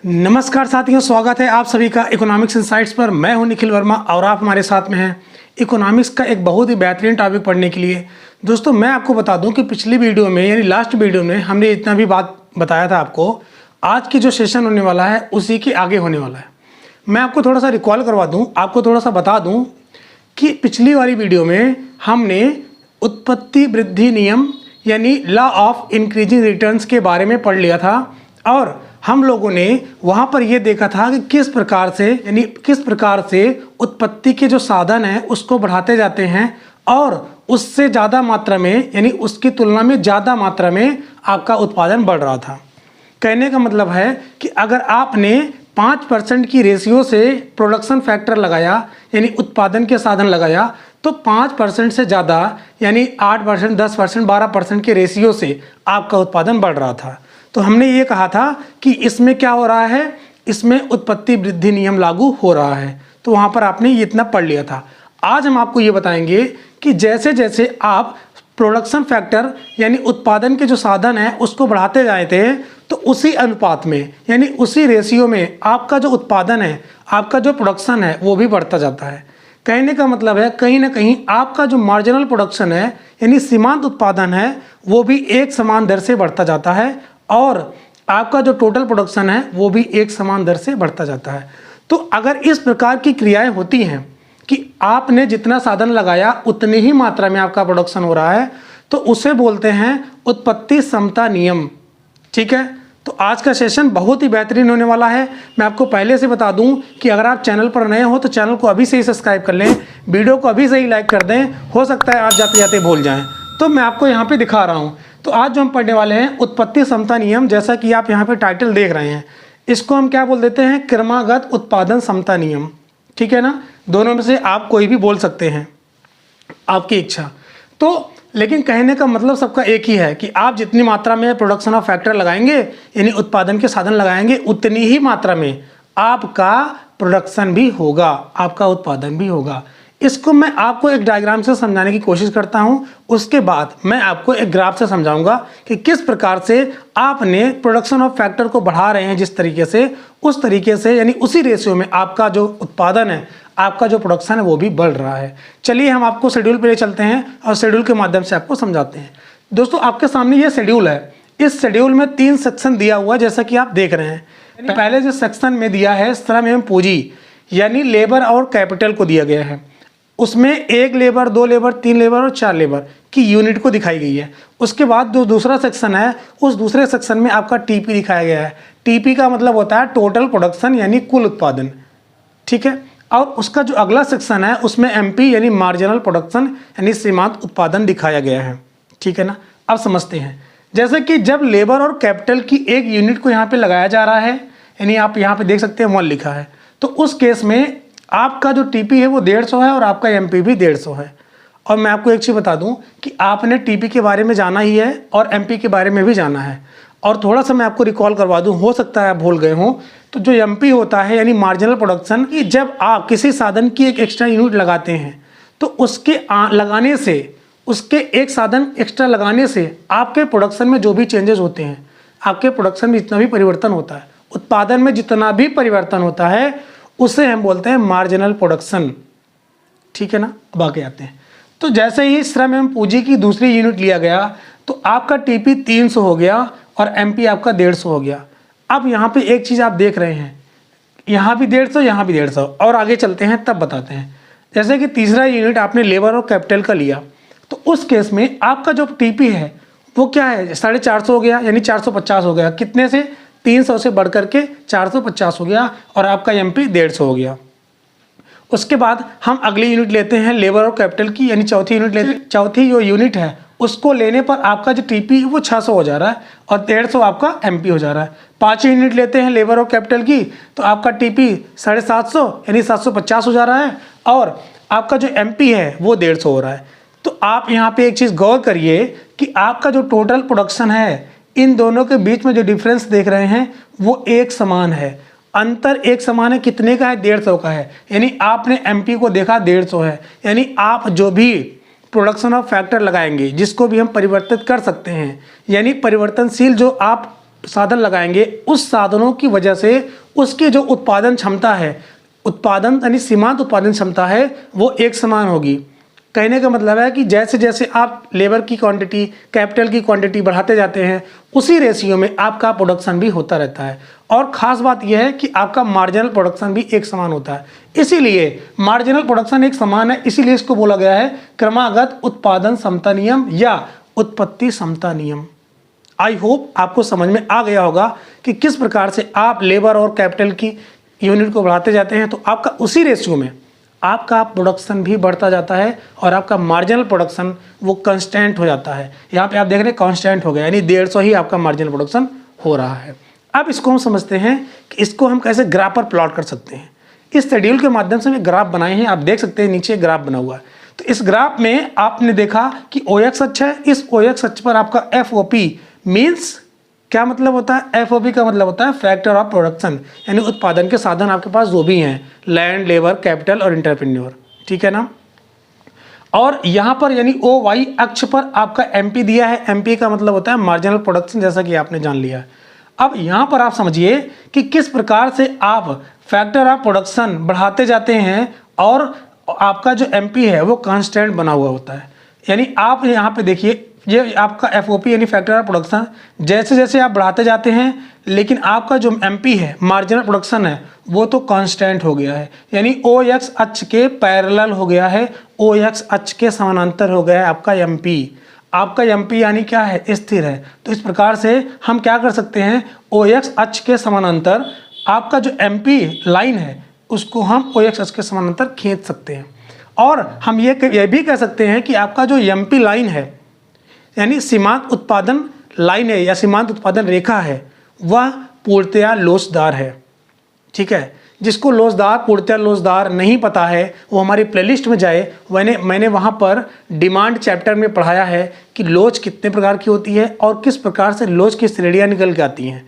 नमस्कार साथियों, स्वागत है आप सभी का इकोनॉमिक्स इनसाइट्स पर। मैं हूं निखिल वर्मा और आप हमारे साथ में हैं इकोनॉमिक्स का एक बहुत ही बेहतरीन टॉपिक पढ़ने के लिए। दोस्तों, मैं आपको बता दूं कि पिछली वीडियो में यानी लास्ट वीडियो में हमने इतना भी बात बताया था आपको, आज की जो सेशन होने वाला है उसी के आगे होने वाला है। मैं आपको थोड़ा सा रिकॉल करवा दूँ, आपको थोड़ा सा बता दूँ कि पिछली वाली वीडियो में हमने उत्पत्ति वृद्धि नियम यानी लॉ ऑफ इंक्रीजिंग रिटर्न्स के बारे में पढ़ लिया था और हम लोगों ने वहाँ पर ये देखा था कि किस प्रकार से उत्पत्ति के जो साधन हैं उसको बढ़ाते जाते हैं और उससे ज़्यादा मात्रा में यानी उसकी तुलना में ज़्यादा मात्रा में आपका उत्पादन बढ़ रहा था। कहने का मतलब है कि अगर आपने 5% की रेशियो से प्रोडक्शन फैक्टर लगाया यानी उत्पादन के साधन लगाया तो 5% से ज़्यादा यानी 8%, 10%, 12% के रेशियो से आपका उत्पादन बढ़ रहा था। तो हमने ये कहा था कि इसमें क्या हो रहा है, इसमें उत्पत्ति वृद्धि नियम लागू हो रहा है। तो वहाँ पर आपने ये इतना पढ़ लिया था। आज हम आपको ये बताएंगे कि जैसे जैसे आप प्रोडक्शन फैक्टर यानी उत्पादन के जो साधन है उसको बढ़ाते जाते हैं तो उसी अनुपात में यानी उसी रेशियो में आपका जो उत्पादन है, आपका जो प्रोडक्शन है वो भी बढ़ता जाता है। कहने का मतलब है कहीं ना कहीं आपका जो मार्जिनल प्रोडक्शन है यानी सीमांत उत्पादन है वो भी एक समान दर से बढ़ता जाता है और आपका जो टोटल प्रोडक्शन है वो भी एक समान दर से बढ़ता जाता है। तो अगर इस प्रकार की क्रियाएं होती हैं कि आपने जितना साधन लगाया उतनी ही मात्रा में आपका प्रोडक्शन हो रहा है तो उसे बोलते हैं उत्पत्ति समता नियम। ठीक है, तो आज का सेशन बहुत ही बेहतरीन होने वाला है। मैं आपको पहले से बता दूं कि अगर आप चैनल पर नए हो तो चैनल को अभी से ही सब्सक्राइब कर लें, वीडियो को अभी से ही लाइक कर दें, हो सकता है आप जाते जाते भूल जाएं। तो मैं आपको यहाँ पे दिखा रहा हूँ। तो आज जो हम पढ़ने वाले हैं उत्पत्ति समता नियम, जैसा कि आप यहाँ पे टाइटल देख रहे हैं, इसको हम क्या बोल देते हैं, क्रमागत उत्पादन समता नियम। ठीक है ना, दोनों में से आप कोई भी बोल सकते हैं, आपकी इच्छा। तो लेकिन कहने का मतलब सबका एक ही है कि आप जितनी मात्रा में प्रोडक्शन ऑफ फैक्टर लगाएंगे यानी उत्पादन के साधन लगाएंगे उतनी ही मात्रा में आपका प्रोडक्शन भी होगा, आपका उत्पादन भी होगा। इसको मैं आपको एक डायग्राम से समझाने की कोशिश करता हूं, उसके बाद मैं आपको एक ग्राफ से समझाऊंगा कि किस प्रकार से आपने प्रोडक्शन ऑफ फैक्टर को बढ़ा रहे हैं जिस तरीके से, उस तरीके से यानी उसी रेशियो में आपका जो उत्पादन है, आपका जो प्रोडक्शन है वो भी बढ़ रहा है। चलिए हम आपको शेड्यूल पे ले चलते हैं और शेड्यूल के माध्यम से आपको समझाते हैं। दोस्तों, आपके सामने ये शेड्यूल है। इस शेड्यूल में 3 सेक्शन दिया हुआ है जैसा कि आप देख रहे हैं। पहले जो सेक्शन में दिया है श्रम एवं पूंजी यानी लेबर और कैपिटल को दिया गया है। उसमें 1 लेबर, 2 लेबर, 3 लेबर और 4 लेबर की यूनिट को दिखाई गई है। उसके बाद जो दूसरा सेक्शन है उस दूसरे सेक्शन में आपका टीपी दिखाया गया है। टीपी का मतलब होता है टोटल प्रोडक्शन यानी कुल उत्पादन। ठीक है, और उसका जो अगला सेक्शन है उसमें एमपी यानी मार्जिनल प्रोडक्शन यानी सीमांत उत्पादन दिखाया गया है। ठीक है ना, अब समझते हैं। जैसे कि जब लेबर और कैपिटल की एक यूनिट को यहाँ पे लगाया जा रहा है यानी आप यहाँ पे देख सकते हैं 1 लिखा है, तो उस केस में आपका जो टीपी है वो 150 है और आपका एमपी भी 150 है। और मैं आपको एक चीज़ बता दूं कि आपने टीपी के बारे में जाना ही है और एमपी के बारे में भी जाना है। और थोड़ा सा मैं आपको रिकॉल करवा दूं, हो सकता है आप भूल गए हों। तो जो एमपी होता है यानी मार्जिनल प्रोडक्शन, कि जब आप किसी साधन की एक एक्स्ट्रा यूनिट लगाते हैं तो उसके लगाने से, उसके एक साधन एक्स्ट्रा लगाने से आपके प्रोडक्शन में जो भी चेंजेस होते हैं, आपके प्रोडक्शन में जितना भी परिवर्तन होता है, उत्पादन में जितना भी परिवर्तन होता है उसे हम बोलते हैं मार्जिनल प्रोडक्शन। ठीक है ना, अब आगे आते हैं। तो जैसे ही श्रम एवं पूंजी की दूसरी यूनिट लिया गया तो आपका टीपी 300 हो गया और एमपी आपका 150 हो गया। अब यहाँ पे एक चीज़ आप देख रहे हैं, यहाँ भी 150, यहाँ भी 150, और आगे चलते हैं तब बताते हैं। जैसे कि तीसरा यूनिट आपने लेबर और कैपिटल का लिया तो उस केस में आपका जो टीपी है वो क्या है, 450 हो गया यानी 450 हो गया। कितने से, 300 से बढ़ करके 450 हो गया और आपका एमपी 150 हो गया। उसके बाद हम अगली यूनिट लेते हैं लेबर और कैपिटल की यानी चौथी यूनिट लेते हैं। चौथी जो यूनिट है उसको लेने पर आपका जो टीपी वो 600 हो जा रहा है और 150 आपका एमपी हो जा रहा है। 5वीं यूनिट लेते हैं लेबर और कैपिटल की तो आपका टीपी 750 यानी 750 हो जा रहा है और आपका जो एमपी है वो 150 हो रहा है। तो आप यहाँ पे एक चीज़ गौर करिए कि आपका जो टोटल प्रोडक्शन है इन दोनों के बीच में जो डिफरेंस देख रहे हैं वो एक समान है, अंतर एक समान है। कितने का है, 150 का है। यानी आपने एमपी को देखा 150 है, यानी आप जो भी प्रोडक्शन ऑफ फैक्टर लगाएंगे जिसको भी हम परिवर्तित कर सकते हैं यानी परिवर्तनशील जो आप साधन लगाएंगे उस साधनों की वजह से उसकी जो उत्पादन क्षमता है, उत्पादन यानी सीमांत उत्पादन क्षमता है, वो एक समान होगी। कहने का मतलब है कि जैसे जैसे आप लेबर की क्वांटिटी, कैपिटल की क्वांटिटी बढ़ाते जाते हैं, उसी रेशियो में आपका प्रोडक्शन भी होता रहता है। और ख़ास बात यह है कि आपका मार्जिनल प्रोडक्शन भी एक समान होता है। इसीलिए मार्जिनल प्रोडक्शन एक समान है, इसीलिए इसको बोला गया है क्रमागत उत्पादन समता नियम या उत्पत्ति समता नियम। आई होप आपको समझ में आ गया होगा कि किस प्रकार से आप लेबर और कैपिटल की यूनिट को बढ़ाते जाते हैं तो आपका उसी रेशियो में आपका प्रोडक्शन भी बढ़ता जाता है और आपका मार्जिनल प्रोडक्शन वो कांस्टेंट हो जाता है। यहाँ पे आप देख रहे हैं कांस्टेंट हो गया, यानी 150 ही आपका मार्जिनल प्रोडक्शन हो रहा है। अब इसको हम समझते हैं कि इसको हम कैसे ग्राफ पर प्लॉट कर सकते हैं। इस शेड्यूल के माध्यम से हम ग्राफ बनाए हैं, आप देख सकते हैं नीचे ग्राफ बना हुआ है। तो इस ग्राफ में आपने देखा कि OX अक्ष है, इस OX अक्ष पर आपका FOP मीन्स क्या मतलब होता है? FOP का मतलब होता है फैक्टर ऑफ प्रोडक्शन, यानी उत्पादन के साधन आपके पास जो भी हैं, लैंड, लेबर, कैपिटल और इंटरप्रेन्योर, ठीक है ना। और यहाँ पर यानी OY अक्ष पर आपका MP दिया है। MP का मतलब होता है मार्जिनल प्रोडक्शन, जैसा कि आपने जान लिया। अब यहाँ पर आप समझिए कि किस प्रकार से आप फैक्टर ऑफ प्रोडक्शन बढ़ाते जाते हैं और आपका जो MP है वो कांस्टेंट बना हुआ होता है। यानी आप यहाँ पे देखिए, ये आपका FOP यानी फैक्टर ऑफ प्रोडक्शन जैसे जैसे आप बढ़ाते जाते हैं, लेकिन आपका जो MP है, मार्जिनल प्रोडक्शन है, वो तो कांस्टेंट हो गया है, यानी OX अक्ष के पैरेलल हो गया है, OX अक्ष के समानांतर हो गया है आपका MP। आपका MP यानी क्या है? स्थिर है। तो इस प्रकार से हम क्या कर सकते हैं, OX अक्ष के समानांतर आपका जो MP लाइन है उसको हम OX अक्ष के समानांतर खींच सकते हैं। और हम ये भी कह सकते हैं कि आपका जो MP लाइन है, यानी सीमांत उत्पादन लाइन है या सीमांत उत्पादन रेखा है, वह पूर्णतया लोचदार है, ठीक है। जिसको लोचदार, पूर्णतया लोचदार नहीं पता है वो हमारी प्लेलिस्ट में जाए। मैंने वहाँ पर डिमांड चैप्टर में पढ़ाया है कि लोच कितने प्रकार की होती है और किस प्रकार से लोच की श्रेणियाँ निकल के आती हैं।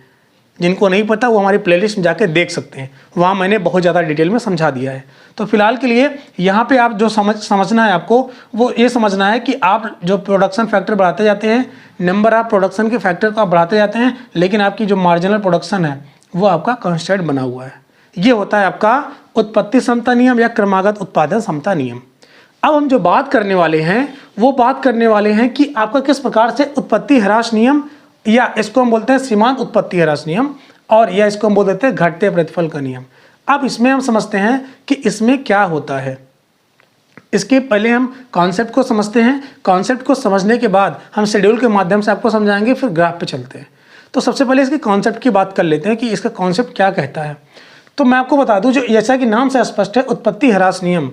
जिनको नहीं पता वो हमारी प्लेलिस्ट में जाके देख सकते हैं, वहाँ मैंने बहुत ज़्यादा डिटेल में समझा दिया है। तो फिलहाल के लिए यहाँ पे आप जो समझना है आपको वो ये समझना है कि आप जो प्रोडक्शन फैक्टर बढ़ाते जाते हैं, नंबर ऑफ प्रोडक्शन के फैक्टर को आप बढ़ाते जाते हैं, लेकिन आपकी जो मार्जिनल प्रोडक्शन है वो आपका कांस्टेंट बना हुआ है। ये होता है आपका उत्पत्ति समता नियम या क्रमागत उत्पादन समता नियम। अब हम जो बात करने वाले हैं वो बात करने वाले हैं कि आपका किस प्रकार से उत्पत्ति ह्रास नियम, या इसको हम बोलते हैं सीमांत उत्पत्ति ह्रास नियम, और या इसको हम बोल देते हैं घटते प्रतिफल का नियम। अब इसमें हम समझते हैं कि इसमें क्या होता है। इसके पहले हम कॉन्सेप्ट को समझते हैं। कॉन्सेप्ट को समझने के बाद हम शेड्यूल के माध्यम से आपको समझाएंगे, फिर ग्राफ पे चलते हैं। तो सबसे पहले इसके कॉन्सेप्ट की बात कर लेते हैं कि इसका कॉन्सेप्ट क्या कहता है। तो मैं आपको बता दूं, जो जैसा कि नाम से स्पष्ट है, उत्पत्ति ह्रास नियम,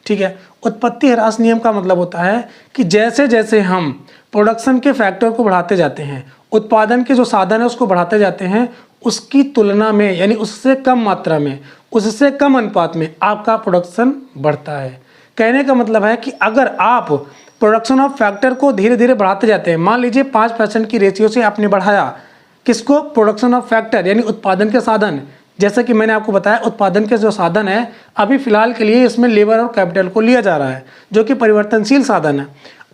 ठीक है। उत्पत्ति ह्रास नियम का मतलब होता है कि जैसे जैसे हम प्रोडक्शन के फैक्टर को बढ़ाते जाते हैं, उत्पादन के जो साधन है उसको बढ़ाते जाते हैं, उसकी तुलना में यानी उससे कम मात्रा में, उससे कम अनुपात में आपका प्रोडक्शन बढ़ता है। कहने का मतलब है कि अगर आप प्रोडक्शन ऑफ फैक्टर को धीरे धीरे बढ़ाते जाते हैं, मान लीजिए 5% की रेशियो से आपने बढ़ाया, किसको? प्रोडक्शन ऑफ फैक्टर यानी उत्पादन के साधन। जैसा कि मैंने आपको बताया, उत्पादन के जो साधन है, अभी फिलहाल के लिए इसमें लेबर और कैपिटल को लिया जा रहा है, जो कि परिवर्तनशील साधन है।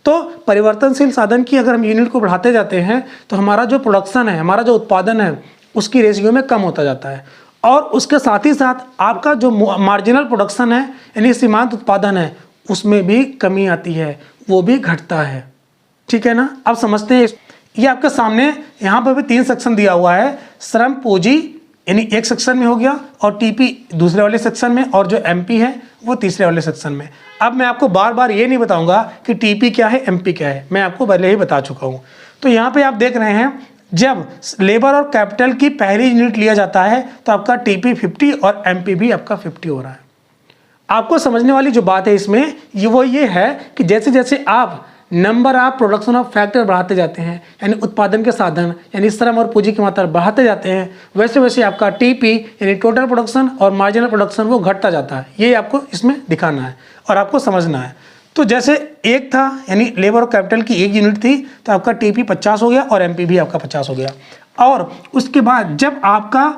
तो परिवर्तनशील साधन की अगर हम यूनिट को बढ़ाते जाते हैं तो हमारा जो प्रोडक्शन है, हमारा जो उत्पादन है, उसकी रेशियो में कम होता जाता है। और उसके साथ ही साथ आपका जो मार्जिनल प्रोडक्शन है यानी सीमांत उत्पादन है, उसमें भी कमी आती है, वो भी घटता है, ठीक है ना। अब समझते हैं, ये आपके सामने यहाँ पर भी 3 सेक्शन दिया हुआ है। श्रम पूंजी यानी एक सेक्शन में हो गया, और टीपी दूसरे वाले सेक्शन में, और जो एमपी है वो तीसरे वाले सेक्शन में। अब मैं आपको बार बार ये नहीं बताऊंगा कि टीपी क्या है, एमपी क्या है, मैं आपको पहले ही बता चुका हूँ। तो यहाँ पे आप देख रहे हैं, जब लेबर और कैपिटल की पहली यूनिट लिया जाता है तो आपका टीपी 50 और एमपी भी आपका 50 हो रहा है। आपको समझने वाली जो बात है इसमें ये है कि जैसे जैसे आप number of production of factor बढ़ाते जाते हैं, यानी उत्पादन के साधन यानी श्रम और पूंजी की मात्रा बढ़ाते जाते हैं, वैसे वैसे आपका टीपी यानी टोटल प्रोडक्शन और मार्जिनल प्रोडक्शन वो घटता जाता है। ये आपको इसमें दिखाना है और आपको समझना है। तो जैसे एक था यानी लेबर और कैपिटल की एक यूनिट थी, तो आपका टीपी 50 हो गया और एमपी भी आपका 50 हो गया। और उसके बाद जब आपका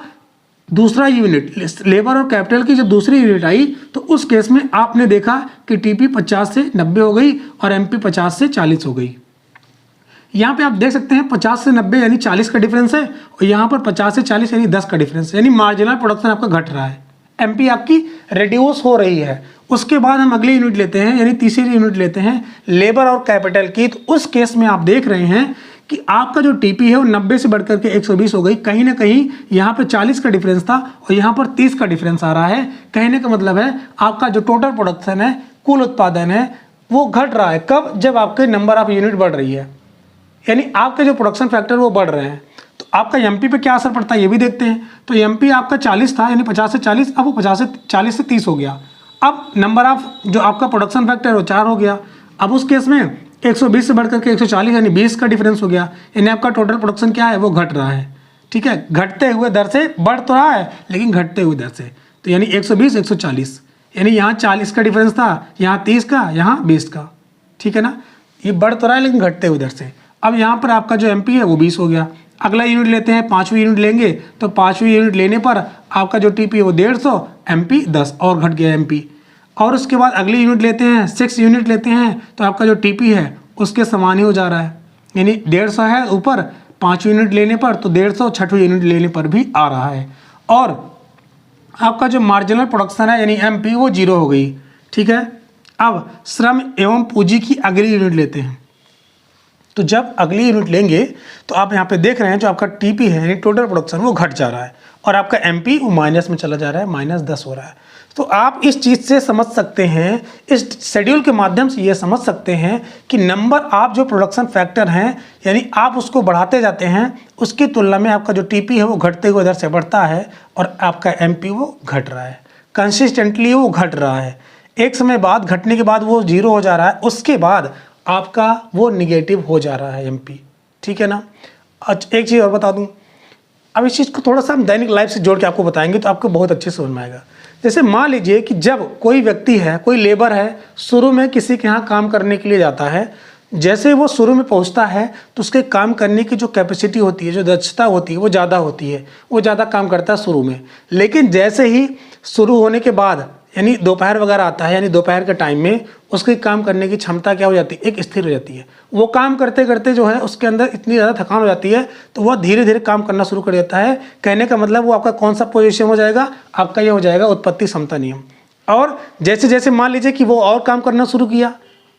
दूसरा यूनिट लेबर और कैपिटल की जब दूसरी यूनिट आई, तो उस केस में आपने देखा कि टीपी 50 से 90 हो गई और एमपी 50 से 40 हो गई। यहाँ पे आप देख सकते हैं 50 से 90 यानी 40 का डिफरेंस है, और यहाँ पर 50 से 40 यानी 10 का डिफरेंस है, यानी मार्जिनल प्रोडक्शन आपका घट रहा है, एमपी आपकी रिड्यूस हो रही है। उसके बाद हम अगली यूनिट लेते हैं, यानी तीसरी यूनिट लेते हैं लेबर और कैपिटल की। तो उस केस में आप देख रहे हैं कि आपका जो टीपी है वो 90 से बढ़कर के 120 हो गई। कहीं ना कहीं यहाँ पे 40 का डिफरेंस था और यहाँ पर 30 का डिफरेंस आ रहा है। कहने का मतलब है आपका जो टोटल प्रोडक्शन है, कुल उत्पादन है, वो घट रहा है। कब? जब आपके नंबर ऑफ यूनिट बढ़ रही है, यानी आपके जो प्रोडक्शन फैक्टर वो बढ़ रहे हैं। तो आपका एमपी पे क्या असर पड़ता है ये भी देखते हैं। तो एमपी आपका 40 था, यानी 50 से 40, अब वो 40 से 30 हो गया। अब नंबर ऑफ जो आपका प्रोडक्शन फैक्टर है वो 4 हो गया। अब उस केस में 120 से बढ़कर के 140 यानी 20 का डिफरेंस हो गया, यानी आपका टोटल प्रोडक्शन क्या है वो घट रहा है। ठीक है, घटते हुए दर से, बढ़ तो रहा है लेकिन घटते हुए दर से। तो यानी 120 140, यानी यहाँ 40 का डिफरेंस था, यहाँ 30 का, यहाँ 20 का। ठीक है ना, ये बढ़ तो रहा है लेकिन घटते हुए दर से। अब यहाँ पर आपका जो एमपी है वो 20 हो गया। अगला यूनिट लेते हैं, 5वीं यूनिट लेंगे। तो 5वीं यूनिट लेने पर आपका जो टीपी है वो 150, एमपी 10 और घट गया एमपी। और उसके बाद अगली यूनिट लेते हैं, 6 यूनिट लेते हैं। तो आपका जो टीपी है उसके समान ही हो जा रहा है, यानी 150 है ऊपर 5 यूनिट लेने पर, तो 150 6वीं यूनिट लेने पर भी आ रहा है। और आपका जो मार्जिनल प्रोडक्शन है यानी एमपी वो 0 हो गई। ठीक है, अब श्रम एवं पूंजी की अगली यूनिट लेते हैं। तो जब अगली यूनिट लेंगे तो आप यहाँ पे देख रहे हैं जो आपका टीपी है यानी टोटल प्रोडक्शन वो घट जा रहा है और आपका एमपी वो माइनस में चला जा रहा है, -10 हो रहा है। तो आप इस चीज़ से समझ सकते हैं, इस शेड्यूल के माध्यम से ये समझ सकते हैं कि नंबर आप जो प्रोडक्शन फैक्टर हैं यानी आप उसको बढ़ाते जाते हैं, उसकी तुलना में आपका जो टीपी है वो घटते हुए दर से बढ़ता है और आपका एमपी वो घट रहा है, कंसिस्टेंटली वो घट रहा है। एक समय बाद घटने के बाद वो 0 हो जा रहा है, उसके बाद आपका वो निगेटिव हो जा रहा है एमपी। ठीक है ना। अच्छा, एक चीज़ और बता दूं, अब इस चीज़ को थोड़ा सा हम दैनिक लाइफ से जोड़ के आपको बताएंगे तो आपको बहुत अच्छे से समझ में आएगा। जैसे मान लीजिए कि जब कोई व्यक्ति है, कोई लेबर है, शुरू में किसी के यहाँ काम करने के लिए जाता है, जैसे वो शुरू में पहुँचता है तो उसके काम करने की जो कैपेसिटी होती है, जो दक्षता होती है वो ज़्यादा होती है, वो ज़्यादा काम करता है शुरू में। लेकिन जैसे ही शुरू होने के बाद यानी दोपहर वगैरह आता है, यानी दोपहर के टाइम में उसकी काम करने की क्षमता क्या हो जाती है, एक स्थिर हो जाती है। वो काम करते करते जो है उसके अंदर इतनी ज़्यादा थकान हो जाती है तो वह धीरे धीरे काम करना शुरू कर देता है। कहने का मतलब वो आपका कौन सा पोजीशन हो जाएगा, आपका ये हो जाएगा उत्पत्ति समता नियम। और जैसे जैसे मान लीजिए कि वो और काम करना शुरू किया,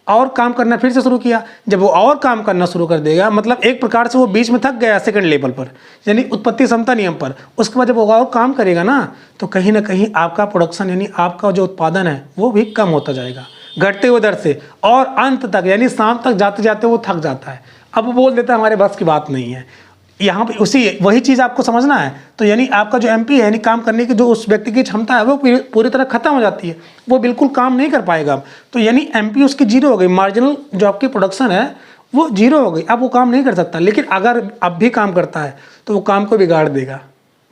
और काम करना फिर से शुरू किया, जब वो और काम करना शुरू कर देगा मतलब एक प्रकार से वो बीच में थक गया सेकंड लेवल पर यानी उत्पत्ति समता नियम पर, उसके बाद जब वो और काम करेगा ना तो कहीं ना कहीं आपका प्रोडक्शन यानी आपका जो उत्पादन है वो भी कम होता जाएगा घटते हुए दर से, और अंत तक यानी शाम तक जाते जाते वो थक जाता है। अब वो बोल देता है हमारे बस की बात नहीं है। यहाँ पे वही चीज़ आपको समझना है। तो यानी आपका जो एमपी है यानी काम करने की जो उस व्यक्ति की क्षमता है वो पूरी तरह खत्म हो जाती है, वो बिल्कुल काम नहीं कर पाएगा। तो यानी एमपी उसकी 0 हो गई, मार्जिनल जो आपकी प्रोडक्शन है वो 0 हो गई, अब वो काम नहीं कर सकता। लेकिन अगर अब भी काम करता है तो वो काम को बिगाड़ देगा।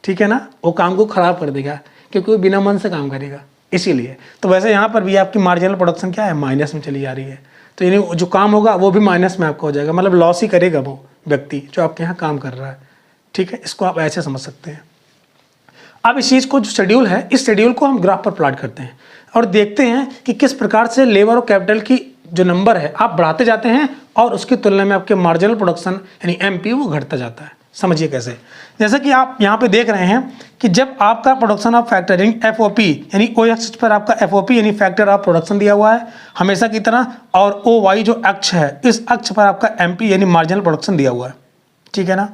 ठीक है ना, वो काम को ख़राब कर देगा क्योंकि वो बिना मन से काम करेगा इसीलिए। तो वैसे यहाँ पर भी आपकी मार्जिनल प्रोडक्शन क्या है, माइनस में चली जा रही है। तो यानी जो काम होगा वो भी माइनस में आपका हो जाएगा, मतलब लॉस ही करेगा वो व्यक्ति जो आपके यहाँ काम कर रहा है। ठीक है, इसको आप ऐसे समझ सकते हैं। अब इस चीज़ को जो शेड्यूल है, इस शेड्यूल को हम ग्राफ पर प्लॉट करते हैं और देखते हैं कि किस प्रकार से लेबर और कैपिटल की जो नंबर है आप बढ़ाते जाते हैं और उसकी तुलना में आपके मार्जिनल प्रोडक्शन यानी एमपी वो घटता जाता है। समझिए कैसे, जैसे कि आप यहाँ पे देख रहे हैं कि जब आपका प्रोडक्शन ऑफ फैक्टर यानी एफओपी यानी ओ एक्स पर आपका एफओपी यानी फैक्टर ऑफ प्रोडक्शन दिया हुआ है हमेशा की तरह, और ओ वाई जो अक्ष है इस अक्ष पर आपका एमपी यानी मार्जिनल प्रोडक्शन दिया हुआ है। ठीक है ना।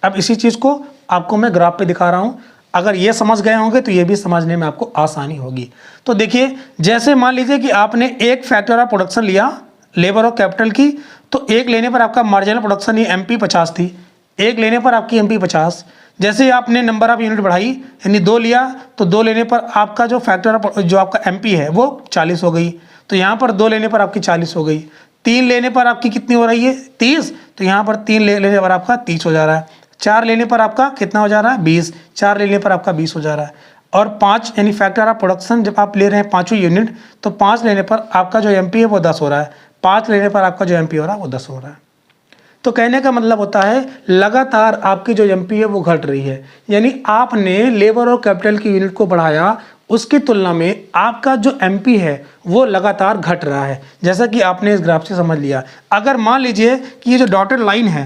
अब इसी चीज़ को आपको मैं ग्राफ पे दिखा रहा हूँ, अगर ये समझ गए होंगे तो ये भी समझने में आपको आसानी होगी। तो देखिए, जैसे मान लीजिए कि आपने एक फैक्टर ऑफ प्रोडक्शन लिया लेबर और कैपिटल की, तो एक लेने पर आपका मार्जिनल प्रोडक्शन ये एमपी 50 थी, एक लेने पर आपकी एमपी 50। जैसे आपने नंबर ऑफ यूनिट बढ़ाई यानी 2 लिया तो 2 लेने पर आपका जो फैक्टर ऑफ जो आपका एमपी है वो 40 हो गई। तो यहाँ पर 2 लेने पर आपकी 40 हो गई। 3 लेने पर आपकी कितनी हो रही है, 30। तो यहाँ पर 3 लेने पर आपका 30 हो जा रहा है। 4 लेने पर आपका कितना हो जा रहा है, 20। 4 लेने पर आपका 20 हो जा रहा है। और 5 यानी फैक्टर ऑफ प्रोडक्शन जब आप ले रहे हैं 5वीं यूनिट, तो 5 लेने पर आपका जो एमपी है वो 10 हो रहा है। 5 लेने पर आपका जो एमपी हो रहा है वो 10 हो रहा है। तो कहने का मतलब होता है लगातार आपकी जो एमपी है वो घट रही है, यानी आपने लेबर और कैपिटल की यूनिट को बढ़ाया, उसकी तुलना में आपका जो एमपी है वो लगातार घट रहा है, जैसा कि आपने इस ग्राफ से समझ लिया। अगर मान लीजिए कि ये जो डॉटेड लाइन है,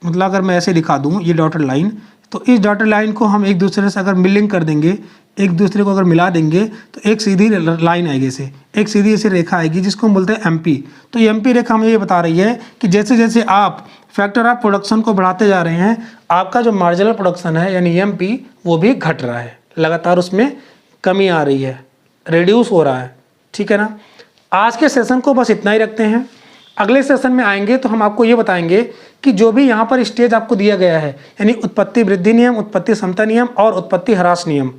मतलब अगर मैं ऐसे दिखा दूँ ये डॉटेड लाइन, तो इस डॉटेड लाइन को हम एक दूसरे से अगर मिलिंग कर देंगे, एक दूसरे को अगर मिला देंगे तो एक सीधी लाइन आएगी, इसे एक सीधी ऐसी रेखा आएगी जिसको हम बोलते हैं एमपी। तो ये एमपी रेखा हमें ये बता रही है कि जैसे जैसे आप फैक्टर ऑफ प्रोडक्शन को बढ़ाते जा रहे हैं, आपका जो मार्जिनल प्रोडक्शन है यानी एमपी वो भी घट रहा है, लगातार उसमें कमी आ रही है, रिड्यूस हो रहा है। ठीक है ना। आज के सेशन को बस इतना ही रखते हैं। अगले सेशन में आएंगे तो हम आपको ये बताएंगे कि जो भी यहाँ पर स्टेज आपको दिया गया है, यानी उत्पत्ति वृद्धि नियम, उत्पत्ति समता नियम और उत्पत्ति ह्रास नियम,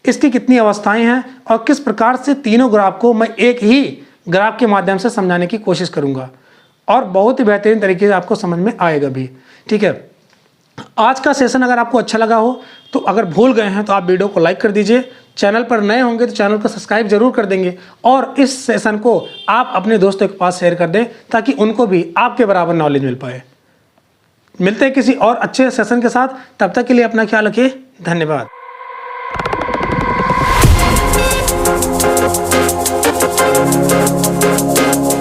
इसकी कितनी अवस्थाएं हैं और किस प्रकार से तीनों ग्राफ को मैं एक ही ग्राफ के माध्यम से समझाने की कोशिश करूंगा और बहुत ही बेहतरीन तरीके से आपको समझ में आएगा भी। ठीक है। आज का सेशन अगर आपको अच्छा लगा हो तो अगर भूल गए हैं तो आप वीडियो को लाइक कर दीजिए, चैनल पर नए होंगे तो चैनल को सब्सक्राइब जरूर कर देंगे और इस सेशन को आप अपने दोस्तों के पास शेयर कर दें ताकि उनको भी आपके बराबर नॉलेज मिल पाए। मिलते हैं किसी और अच्छे सेशन के साथ, तब तक के लिए अपना ख्याल रखिए। धन्यवाद।